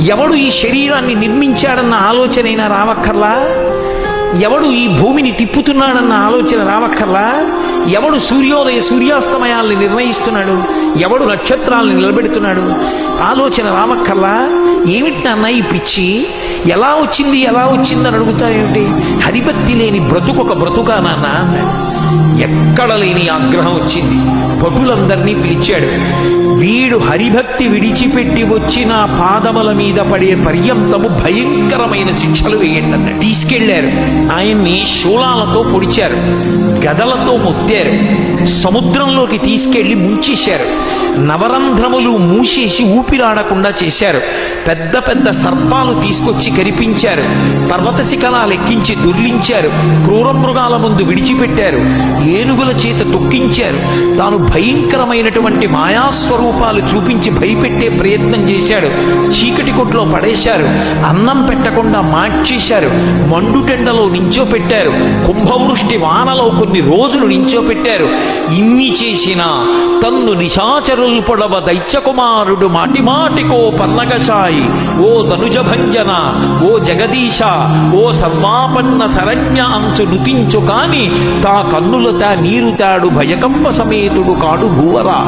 ఎవడు ఈ శరీరాన్ని నిర్మించాడన్న ఆలోచనైనా రావక్కర్లా? ఎవడు ఈ భూమిని తిప్పుతున్నాడన్న ఆలోచన రావక్కర్లా? ఎవడు సూర్యోదయ సూర్యాస్తమయాల్ని నిర్ణయిస్తున్నాడు? ఎవడు నక్షత్రాలను నిలబెడుతున్నాడు? ఆలోచన రావక్కర్లా? ఏమిటి నాన్న ఈ పిచ్చి? ఎలా వచ్చింది అని అడుగుతారేమిటి? హరిభక్తి లేని బ్రతుకొక బ్రతుకా నాన్న అన్నాడు. ఎక్కడ లేని ఆగ్రహం వచ్చింది. భటులందరినీ పిలిచాడు. వీడు హరిభక్తి విడిచిపెట్టి వచ్చిన పాదముల మీద పడే పర్యంతము భయంకరమైన శిక్షలు వేయండి అన్నాడు. తీసుకెళ్లారు. ఆయన్ని శూలాలతో పొడిచారు, గదలతో మొత్తారు, సముద్రంలోకి తీసుకెళ్లి ముంచేశారు, నవరంధ్రములు మూసేసి ఊపిరాడకుండా చేశారు, పెద్ద పెద్ద సర్పాలు తీసుకొచ్చి కరిపించారు, పర్వత శిఖరాలు ఎక్కించి దొర్లించారు, క్రూర మృగాల ముందు విడిచిపెట్టారు, ఏనుగుల చేత తొక్కించారు, తాను భయంకరమైనటువంటి మాయాస్వరూపాలు చూపించి భయపెట్టే ప్రయత్నం చేశాడు, చీకటి కొట్లో పడేశారు, అన్నం పెట్టకుండా మార్చేశారు, మండుటెండలో నించోపెట్టారు, కుంభవృష్టి వానలో కొన్ని రోజులు నించోపెట్టారు. ఇన్ని చేసినా తన్ను నిశాచరుల్ పొడవ దైత్యకుమారుడు మాటిమాటికో పన్నగశాయి, ఓ ధనుజభంజన, ఓ జగదీశ, ఓ సర్వాపన్న శరణ్య అంచు నుతించు కాని తా కన్నులత నీరుతాడు భయకంప సమేతుడు కాడు భూవరా.